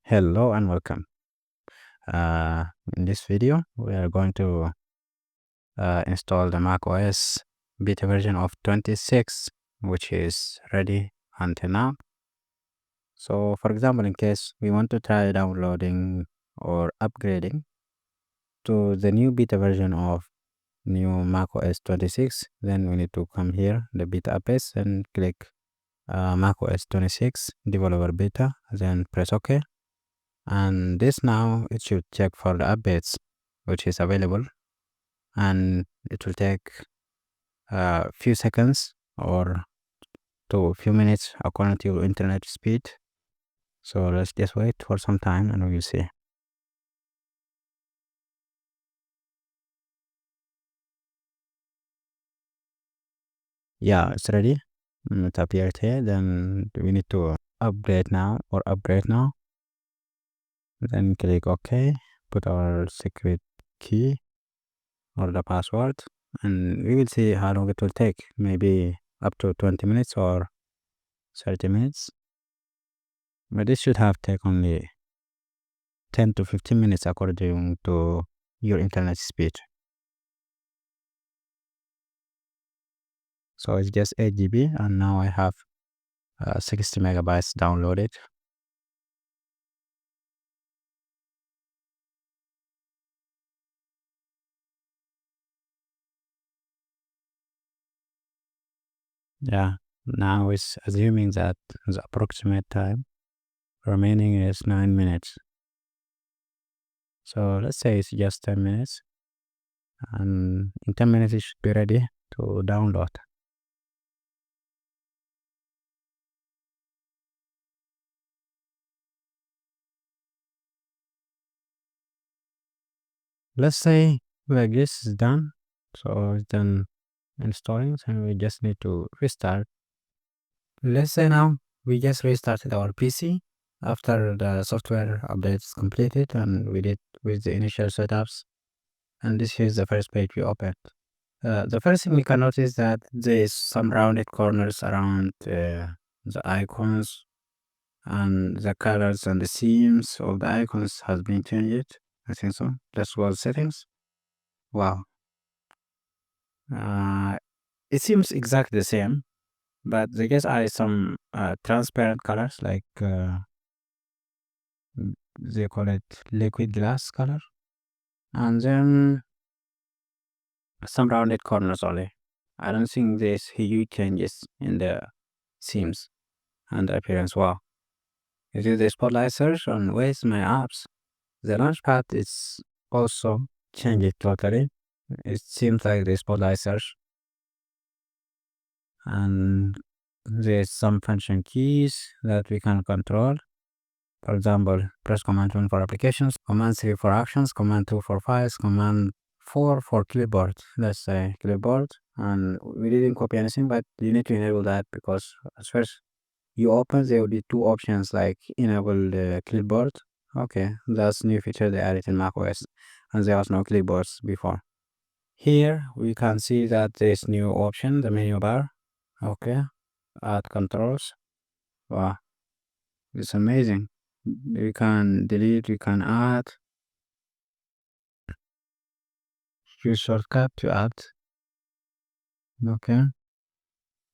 Hello and welcome. Uh, in this video, we are going to install the macOS beta version of 26, which is ready until now. So, for example, in case we want to try downloading or upgrading to the new beta version of new macOS 26, then we need to come here, the beta updates, and click macOS 26 developer beta, then press OK. And this now it should check for the updates which is available, and it will take a few seconds or to a few minutes according to your internet speed. So let's just wait for some time and we will see. Yeah, it's ready. It appeared here. Then we need to upgrade now or upgrade now. Then click OK, put our secret key or the password, and we will see how long it will take. Maybe up to 20 minutes or 30 minutes. But this should have taken only 10 to 15 minutes according to your internet speed. So it's just 8 GB, and now I have 60 megabytes downloaded. Yeah, now it's assuming that the approximate time remaining is 9 minutes. So let's say it's just 10 minutes, and in 10 minutes it should be ready to download. Let's say like this is done. So it's done installing, and we just need to restart. Let's say now we just restarted our PC after the software update is completed, and we did with the initial setups, and this is the first page we opened. The first thing we can notice that there is some rounded corners around the icons, and the colors and the themes of the icons has been changed. I think so. Let's go to settings. Wow. It seems exactly the same, but I guess are some transparent colors like they call it liquid glass color, and then some rounded corners only. I don't think there's huge changes in the themes and the appearance. Wow. It is the spotlight search on where's my apps. The launchpad is also changed totally. It seems like the spotlight search, and there's some function keys that we can control. For example, press command 1 for applications, command 3 for actions, command 2 for files, command 4 for clipboard. Let's say clipboard, and we didn't copy anything, but you need to enable that because as first you open, there will be two options like enable the clipboard. Okay, that's new feature they added in macOS, and there was no clipboards before. Here we can see that there's new option, the menu bar. Okay, add controls. Wow, it's amazing. We can delete, we can add, use shortcut to add. Okay,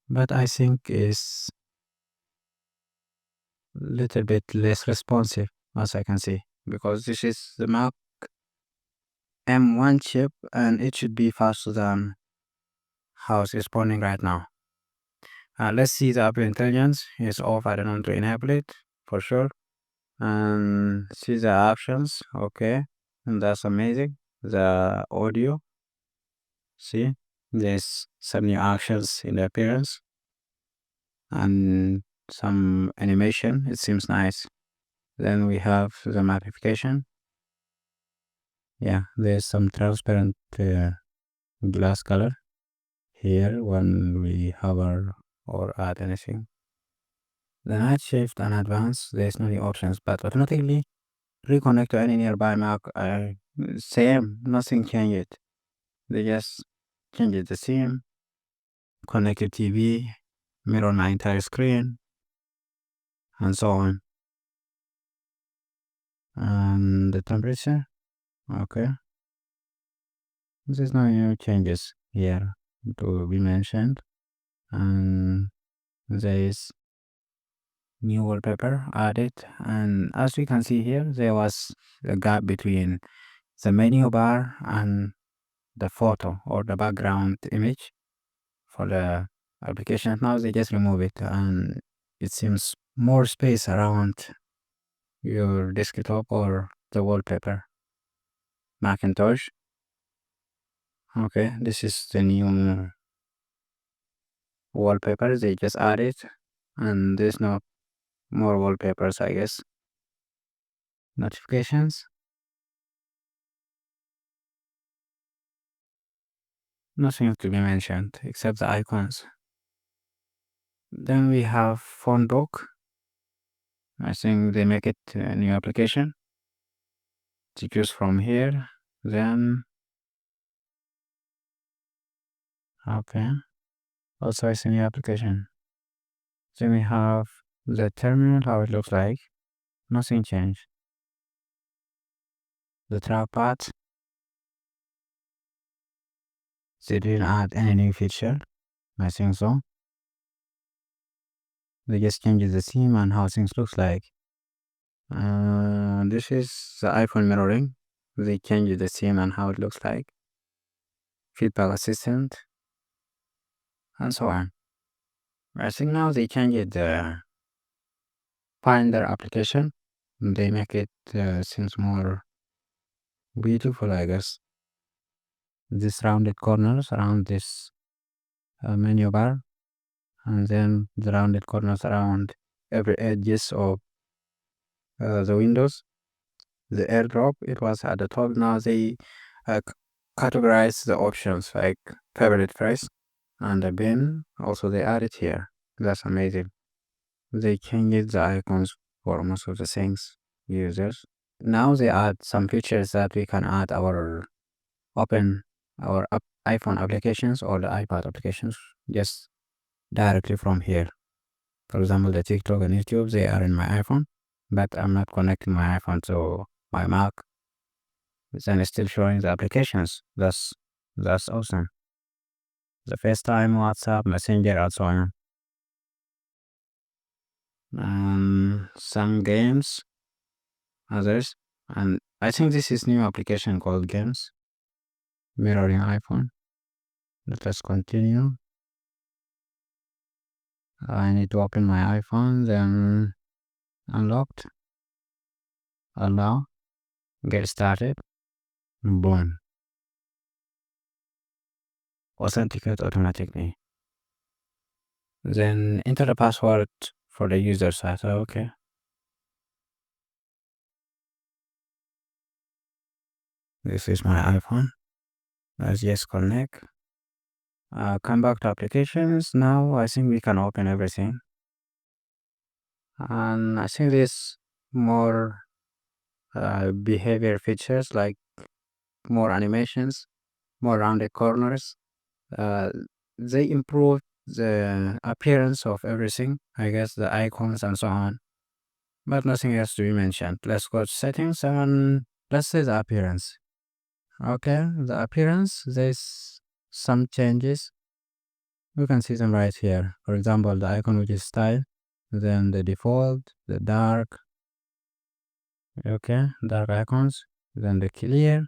but I think it's little bit less responsive as I can see, because this is the Mac M1 chip and it should be faster than how it's responding right now. Let's see, the Apple Intelligence is off. I don't want to enable it for sure. And see the options. Okay, and that's amazing. The audio, see, there's some new actions in the appearance and some animation. It seems nice. Then we have the magnification. Yeah, there's some transparent glass color here when we hover or add anything. The night shift and advanced, there's no new options, but automatically reconnect to any nearby Mac. Same, nothing changed. They just changed the theme, connected TV, mirror my entire screen, and so on. and the temperature. Okay, there's no new changes here to be mentioned, and there is new wallpaper added, and as we can see here, there was a gap between the menu bar and the photo or the background image for the application. Now they just remove it, and it seems more space around your desktop or the wallpaper. Macintosh. Okay, this is the new wallpaper they just added, and there's no more wallpapers, I guess. Notifications. Nothing to be mentioned except the icons. Then we have phone book. I think they make it a new application to choose from here. Then, okay, also it's a new application. Then we have the terminal, how it looks like. Nothing changed. The trackpad, they didn't add any new feature. I think so. They just changed the theme and how things looks like. This is the iPhone mirroring. They changed the theme and how it looks like. Feedback assistant, and so on. I think now they changed the Finder application. They make it seems more beautiful, I guess. These rounded corners around this menu bar, and then the rounded corners around every edges of the windows. The airdrop, it was at the top. Now they categorize the options like favorite price and the bin. Also, they added here. That's amazing. They changed the icons for most of the things users. Now they add some features that we can add open our iPhone applications or the iPad applications just directly from here. For example, the TikTok and YouTube, they are in my iPhone, but I'm not connecting my iPhone to my Mac. Then it's still showing the applications. That's awesome. The FaceTime, WhatsApp, Messenger, and so on. Some games, others, and I think this is new application called Games, mirroring iPhone. Let us continue. I need to open my iPhone, then unlocked, allow, get started, boom. Authenticate automatically. Then enter the password for the user side. Okay. This is my iPhone. Let's just connect. Come back to applications. Now I think we can open everything. And I think there's more behavior features like more animations, more rounded corners. Uh, they improve the appearance of everything, I guess the icons and so on. But nothing else to be mentioned. Let's go to settings and let's say the appearance. Okay, the appearance, there's some changes. You can see them right here. For example, the icon which is style, then the default, the dark, okay, dark icons, then the clear.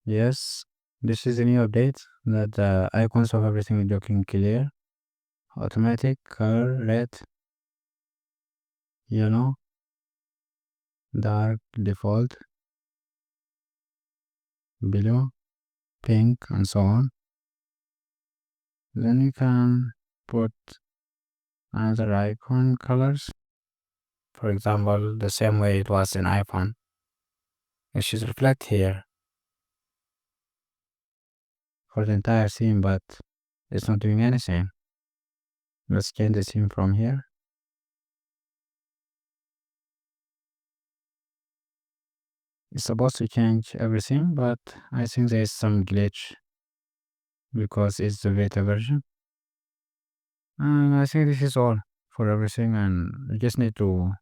Yes, this is a new update that the icons of everything is looking clear. Automatic, color, red, yellow, dark, default, blue, pink, and so on. Then you can put another icon colors. For example, the same way it was in iPhone. It should reflect here for the entire scene, but it's not doing anything. Let's change the scene from here. It's supposed to change everything, but I think there is some glitch because it's the beta version. And I think this is all for everything, and you just need to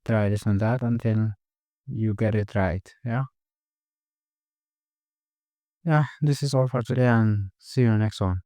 try this and that until you get it right. Yeah, this is all for today, and see you next one.